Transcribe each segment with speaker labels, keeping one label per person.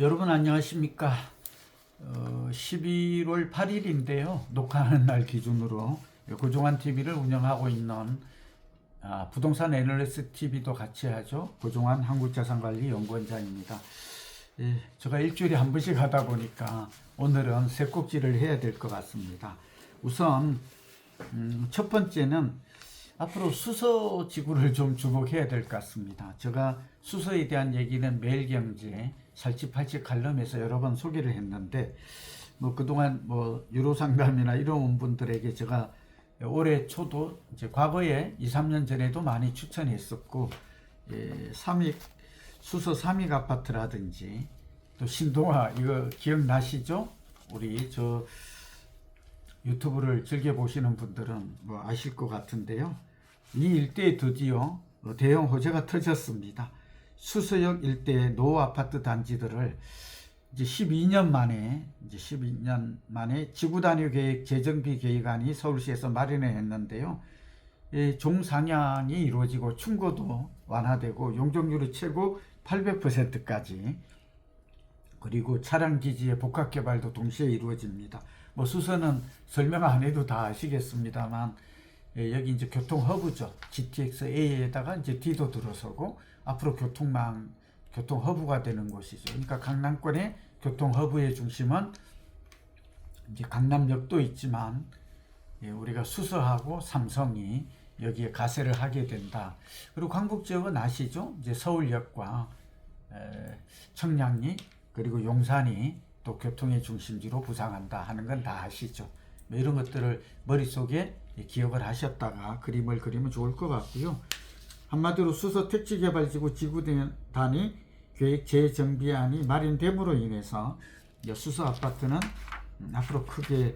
Speaker 1: 여러분 안녕하십니까? 11월 8일인데요. 녹화하는 날 기준으로 고종환 TV를 운영하고 있는 부동산 애널리스트 TV도 같이 하죠. 고종환 한국자산관리연구원장입니다. 제가 일주일에 한 번씩 하다 보니까 오늘은 세 꼭지를 해야 될 것 같습니다. 우선 첫 번째는 앞으로 수서 지구를 좀 주목해야 될 것 같습니다. 제가 수서에 대한 얘기는 매일경제 살찌팔찌 칼럼에서 여러 번 소개를 했는데, 그동안 유로 상담이나 이런 분들에게 제가 올해 초도 이제 과거에 2, 3년 전에도 많이 추천했었고, 수서 삼익 아파트라든지 또 신동아 이거 기억나시죠? 우리 저 유튜브를 즐겨 보시는 분들은 아실 것 같은데요. 이 일대에 드디어 대형 호재가 터졌습니다. 수서역 일대의 노후 아파트 단지들을 이제 12년 만에 지구 단위 계획 재정비 계획안이 서울시에서 마련을 했는데요. 종상향이 이루어지고 충고도 완화되고 용적률이 최고 800%까지, 그리고 차량 기지의 복합 개발도 동시에 이루어집니다. 수서는 설명 안 해도 다 아시겠습니다만, 여기 이제 교통 허브죠. GTX A에다가 이제 D도 들어서고 앞으로 교통 허브가 되는 곳이죠. 그러니까 강남권의 교통 허브의 중심은 이제 강남역도 있지만, 우리가 수서하고 삼성이 여기에 가세를 하게 된다. 그리고 광북 지역은 아시죠? 이제 서울역과 청량리 그리고 용산이 또 교통의 중심지로 부상한다 하는 건 다 아시죠? 이런 것들을 머릿속에 기억을 하셨다가 그림을 그리면 좋을 것 같고요. 한마디로 수서 택지개발지구 지구 단위 계획 재정비안이 마련됨으로 인해서 수서 아파트는 앞으로 크게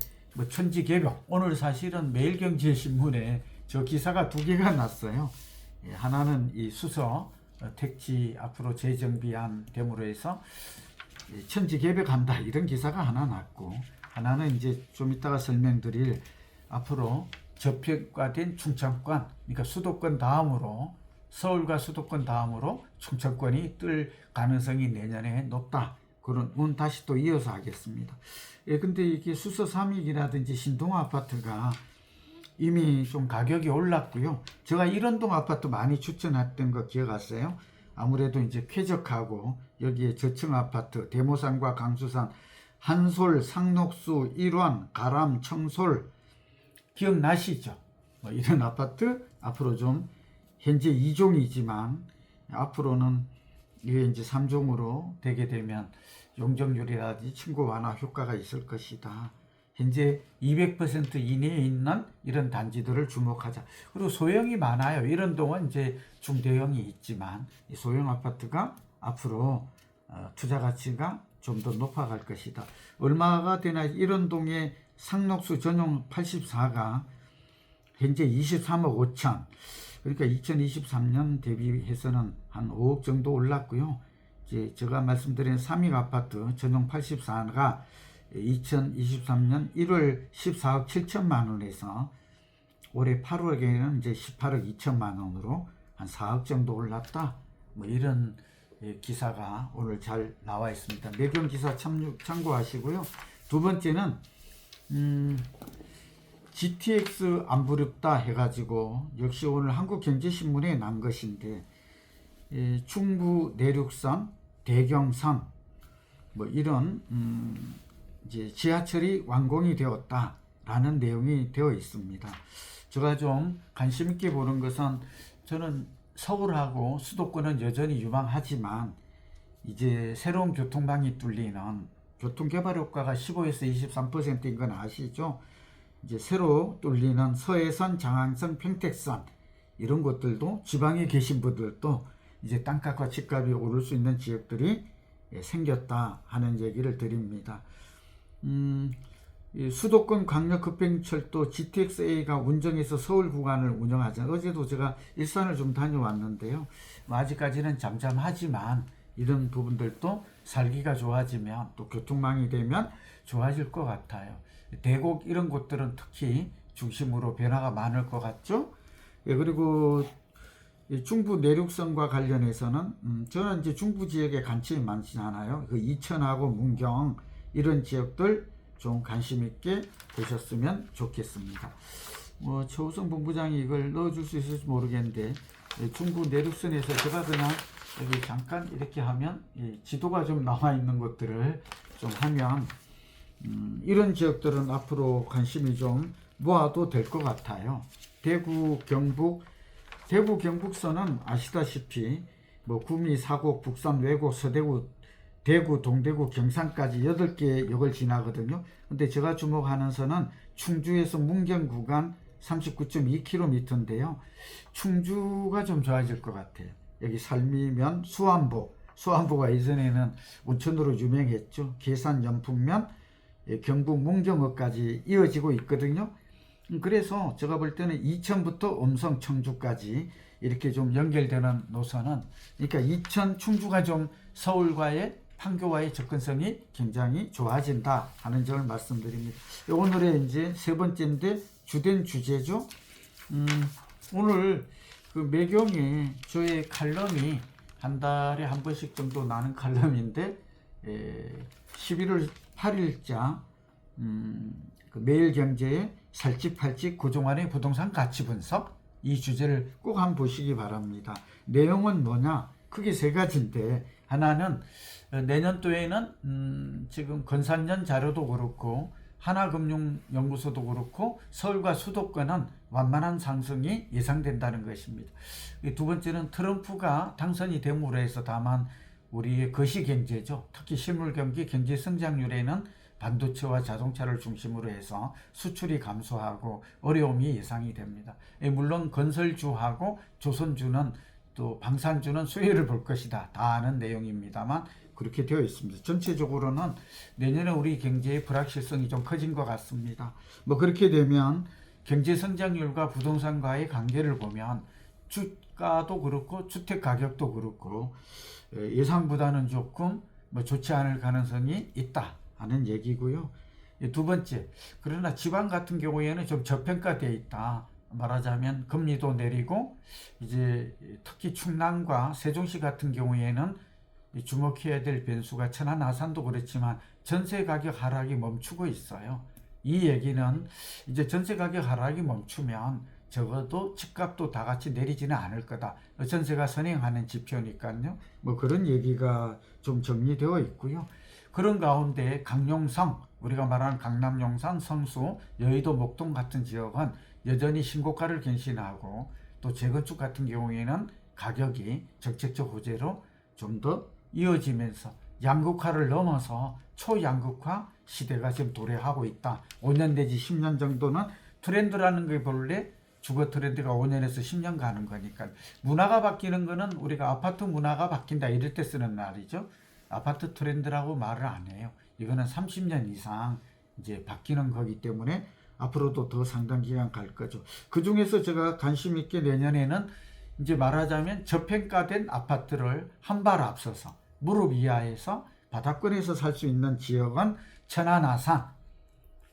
Speaker 1: 천지개벽, 오늘 사실은 매일경제신문에 저 기사가 두 개가 났어요. 하나는 이 수서 택지 앞으로 재정비안 됨으로 해서 천지개벽한다 이런 기사가 하나 났고, 하나는 이제 좀 이따가 설명드릴 앞으로 저평가된 충청권, 그러니까 수도권 다음으로, 서울과 수도권 다음으로 충청권이 뜰 가능성이 내년에 높다. 그런 문 다시 또 이어서 하겠습니다. 근데 이게 수서 삼익이라든지 신동 아파트가 이미 좀 가격이 올랐고요. 제가 이런동 아파트 많이 추천했던 거 기억하세요? 아무래도 이제 쾌적하고 여기에 저층 아파트, 대모산과 강수산, 한솔, 상록수, 일원, 가람, 청솔 기억나시죠? 이런 아파트 앞으로 좀 현재 2종이지만 앞으로는 이게 이제 3종으로 되게 되면 용적률이라든지 층고 완화 효과가 있을 것이다. 현재 200% 이내에 있는 이런 단지들을 주목하자. 그리고 소형이 많아요. 이런 동은 이제 중대형이 있지만 이 소형 아파트가 앞으로 투자 가치가 좀 더 높아갈 것이다. 얼마가 되나, 이런 동의 상록수 전용 84가 현재 23억 5천. 그러니까 2023년 대비해서는 한 5억 정도 올랐고요. 이제 제가 말씀드린 삼익 아파트 전용 84가 2023년 1월 14억 7천만 원에서 올해 8월에는 이제 18억 2천만 원으로 한 4억 정도 올랐다. 이런 기사가 오늘 잘 나와 있습니다. 매경 기사 참고하시고요. 두 번째는 GTX 안 부럽다 해가지고 역시 오늘 한국경제신문에 난 것인데, 중부 내륙선, 대경선 이런 이제 지하철이 완공이 되었다라는 내용이 되어 있습니다. 제가 좀 관심 있게 보는 것은, 저는 서울하고 수도권은 여전히 유망하지만 이제 새로운 교통망이 뚫리는 교통개발 효과가 15에서 23%인 건 아시죠? 이제 새로 뚫리는 서해선, 장항선, 평택선 이런 곳들도 지방에 계신 분들도 이제 땅값과 집값이 오를 수 있는 지역들이 생겼다 하는 얘기를 드립니다. 수도권 광역급행철도 GTX-A가 운정에서 서울 구간을 운영하잖아요. 어제도 제가 일산을 좀 다녀왔는데요. 아직까지는 잠잠하지만 이런 부분들도 살기가 좋아지면 또 교통망이 되면 좋아질 것 같아요. 대곡 이런 곳들은 특히 중심으로 변화가 많을 것 같죠. 그리고 이 중부 내륙선과 관련해서는 저는 이제 중부 지역에 관심이 많잖아요. 그 이천하고 문경 이런 지역들 좀 관심 있게 보셨으면 좋겠습니다. 최우성 본부장이 이걸 넣어줄 수 있을지 모르겠는데 중부 내륙선에서 제가 그냥 여기 잠깐 이렇게 하면 지도가 좀 나와 있는 것들을 좀 하면 이런 지역들은 앞으로 관심이 좀 모아도 될 것 같아요. 대구 경북선은 아시다시피 구미, 사곡, 북산, 외곡, 서대구, 대구, 동대구, 경산까지 8개 역을 지나거든요. 근데 제가 주목하는 선은 충주에서 문경 구간 39.2km인데요. 충주가 좀 좋아질 것 같아요. 여기 삶이면 수안보가 예전에는 온천으로 유명했죠. 계산 연풍면 경북 문경읍까지 이어지고 있거든요. 그래서 제가 볼 때는 이천부터 음성 청주까지 이렇게 좀 연결되는 노선은, 그러니까 이천 충주가 좀 서울과의 판교와의 접근성이 굉장히 좋아진다 하는 점을 말씀드립니다. 오늘의 이제 세 번째인데 주된 주제죠. 오늘 그 매경에 저의 칼럼이 한 달에 한 번씩 정도 나는 칼럼인데 11월 8일자 그 매일경제의 살집팔집 고종환의 부동산 가치 분석, 이 주제를 꼭 한번 보시기 바랍니다. 내용은 뭐냐? 크게 세 가지인데, 하나는 내년도에는 지금 건산연 자료도 그렇고 하나금융연구소도 그렇고 서울과 수도권은 완만한 상승이 예상된다는 것입니다. 두 번째는 트럼프가 당선이 됨으로 해서 다만 우리의 거시경제죠. 특히 실물경기 경제 성장률에는 반도체와 자동차를 중심으로 해서 수출이 감소하고 어려움이 예상이 됩니다. 물론 건설주하고 조선주는 또 방산주는 수혜를 볼 것이다, 다 아는 내용입니다만 그렇게 되어 있습니다. 전체적으로는 내년에 우리 경제의 불확실성이 좀 커진 것 같습니다. 그렇게 되면 경제 성장률과 부동산과의 관계를 보면 주가도 그렇고 주택 가격도 그렇고 예상보다는 조금 좋지 않을 가능성이 있다 하는 얘기고요. 두 번째, 그러나 지방 같은 경우에는 좀 저평가되어 있다. 말하자면 금리도 내리고 이제 특히 충남과 세종시 같은 경우에는 주목해야 될 변수가 천안 아산도 그렇지만 전세 가격 하락이 멈추고 있어요. 이 얘기는 이제 전세 가격 하락이 멈추면 적어도 집값도 다 같이 내리지는 않을 거다. 전세가 선행하는 지표니까요. 그런 얘기가 좀 정리되어 있고요. 그런 가운데 강용성, 우리가 말하는 강남, 용산, 성수, 여의도, 목동 같은 지역은 여전히 신고가를 갱신하고 또 재건축 같은 경우에는 가격이 정책적 호재로 좀 더 이어지면서 양극화를 넘어서 초양극화 시대가 지금 도래하고 있다. 5년 내지 10년 정도는 트렌드라는 게 본래 주거 트렌드가 5년에서 10년 가는 거니까 문화가 바뀌는 거는 우리가 아파트 문화가 바뀐다 이럴 때 쓰는 말이죠. 아파트 트렌드라고 말을 안 해요. 이거는 30년 이상 이제 바뀌는 거기 때문에 앞으로도 더 상당 기간 갈 거죠. 그 중에서 제가 관심 있게 내년에는 이제 말하자면 저평가된 아파트를 한 발 앞서서 무릎 이하에서 바닥권에서 살 수 있는 지역은 천안 아산.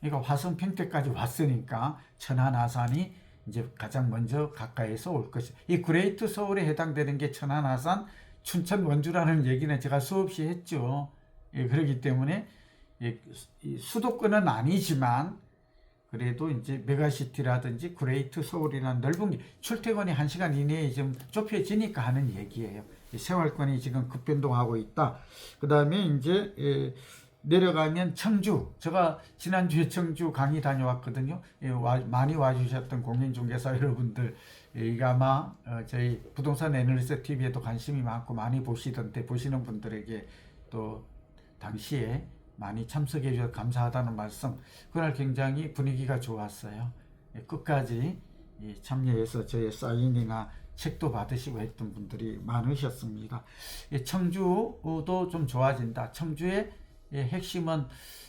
Speaker 1: 그러니까 화성 평택까지 왔으니까 천안 아산이 이제 가장 먼저 가까이서 올 것이. 이 그레이트 서울에 해당되는 게 천안 아산, 춘천 원주라는 얘기는 제가 수없이 했죠. 그렇기 때문에 수도권은 아니지만 그래도 이제 메가시티라든지 그레이트 서울이라는 넓은 게 출퇴근이 1시간 이내에 좀 좁혀지니까 하는 얘기예요. 생활권이 지금 급변동하고 있다. 그 다음에 이제 내려가면 청주. 제가 지난주에 청주 강의 다녀왔거든요. 많이 와주셨던 공인중개사 여러분들, 이게 아마 저희 부동산 애널리스트 TV에도 관심이 많고 많이 보시던데, 보시는 분들에게 또 당시에 많이 참석해 주셔서 감사하다는 말씀. 그날 굉장히 분위기가 좋았어요. 끝까지 참여해서 저의 사인이나 책도 받으시고 했던 분들이 많으셨습니다. 청주도 좀 좋아진다. 청주의 핵심은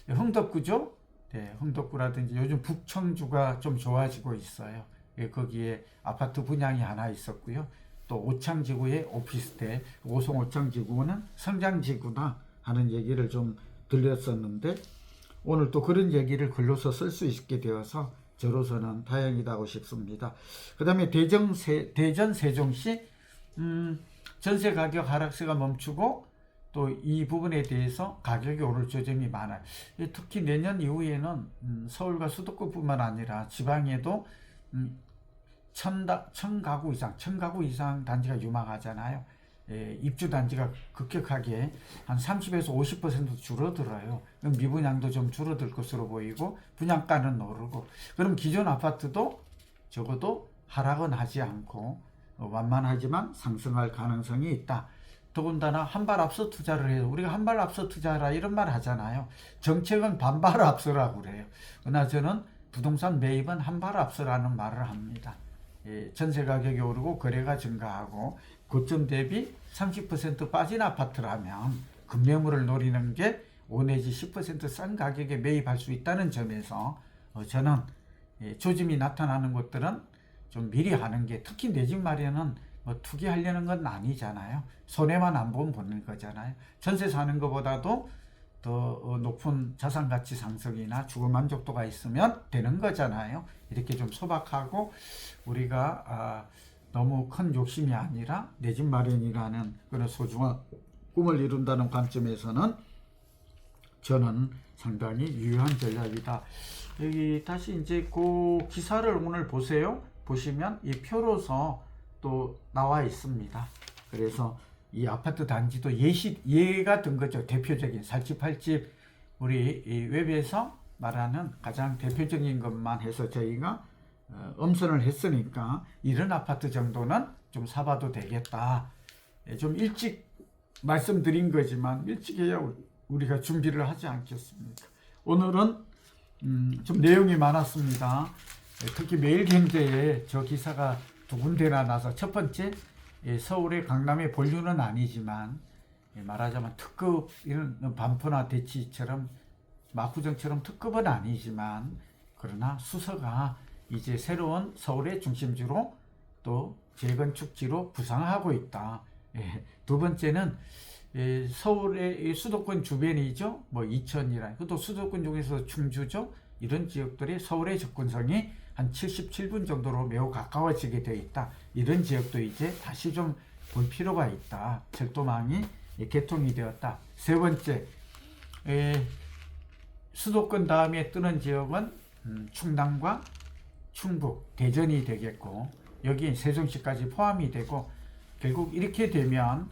Speaker 1: 흥덕구죠. 네, 흥덕구라든지 요즘 북청주가 좀 좋아지고 있어요. 거기에 아파트 분양이 하나 있었고요. 또 오창지구의 오피스텔, 오송 오창지구는 성장지구다 하는 얘기를 좀 들렸었는데 오늘 또 그런 얘기를 글로서 쓸 수 있게 되어서 저로서는 다행이라고 싶습니다. 그 다음에 대전 세종시 전세 가격 하락세가 멈추고 또 이 부분에 대해서 가격이 오를 조짐이 많아요. 특히 내년 이후에는 서울과 수도권뿐만 아니라 지방에도 천 가구 이상 단지가 유망하잖아요. 입주 단지가 급격하게 한 30에서 50% 줄어들어요. 그럼 미분양도 좀 줄어들 것으로 보이고 분양가는 오르고, 그럼 기존 아파트도 적어도 하락은 하지 않고 완만하지만 상승할 가능성이 있다. 더군다나 한 발 앞서 투자를 해요. 우리가 한 발 앞서 투자라 이런 말 하잖아요. 정책은 반발 앞서라고 그래요. 그러나 저는 부동산 매입은 한 발 앞서라는 말을 합니다. 전세 가격이 오르고 거래가 증가하고 고점 대비 30% 빠진 아파트라면 급매물을 노리는 게 5 내지 10% 싼 가격에 매입할 수 있다는 점에서 저는 조짐이 나타나는 것들은 좀 미리 하는 게, 특히 내 집 마련은 뭐 투기하려는 건 아니잖아요. 손해만 안 보는 거잖아요. 전세 사는 것보다도 더 높은 자산 가치 상승이나 주거 만족도가 있으면 되는 거잖아요. 이렇게 좀 소박하고 우리가 너무 큰 욕심이 아니라 내 집 마련이라는 그런 소중한 꿈을 이룬다는 관점에서는 저는 상당히 유효한 전략이다. 여기 다시 이제 그 기사를 오늘 보시면 이 표로서 또 나와 있습니다. 그래서 이 아파트 단지도 예가 든 거죠. 대표적인 살집 우리 이 웹에서 말하는 가장 대표적인 것만 해서 저희가 엄선을 했으니까 이런 아파트 정도는 좀 사봐도 되겠다. 좀 일찍 말씀드린 거지만 일찍 해야 우리가 준비를 하지 않겠습니까? 오늘은 좀 내용이 많았습니다. 특히 매일경제에 저 기사가 두 군데나 나서, 첫 번째 서울의 강남의 본류는 아니지만 말하자면 특급, 이런 반포나 대치처럼 마구정처럼 특급은 아니지만 그러나 수서가 이제 새로운 서울의 중심지로 또 재건축지로 부상하고 있다. 두 번째는 서울의 수도권 주변이죠. 뭐 이천이라, 또 수도권 중에서 충주죠. 이런 지역들이 서울의 접근성이 한 77분 정도로 매우 가까워지게 되어 있다. 이런 지역도 이제 다시 좀 볼 필요가 있다. 철도망이 개통이 되었다. 세 번째, 수도권 다음에 뜨는 지역은 충남과 충북, 대전이 되겠고, 여기 세종시까지 포함이 되고, 결국 이렇게 되면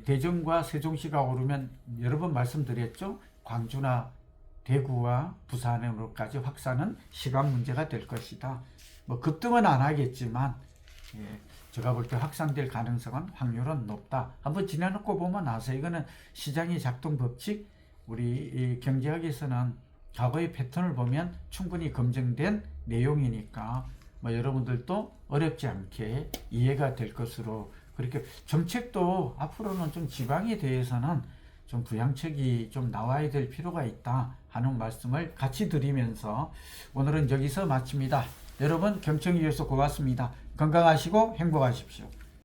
Speaker 1: 대전과 세종시가 오르면 여러 번 말씀드렸죠. 광주나 대구와 부산으로까지 확산은 시간 문제가 될 것이다. 뭐 급등은 안 하겠지만 제가 볼 때 확산될 가능성은, 확률은 높다. 한번 지나놓고 보면 아세요. 이거는 시장의 작동 법칙, 우리 경제학에서는 과거의 패턴을 보면 충분히 검증된 내용이니까 뭐 여러분들도 어렵지 않게 이해가 될 것으로, 그렇게 정책도 앞으로는 좀 지방에 대해서는 좀 부양책이 좀 나와야 될 필요가 있다 하는 말씀을 같이 드리면서 오늘은 여기서 마칩니다. 여러분 경청해 주셔서 고맙습니다. 건강하시고 행복하십시오.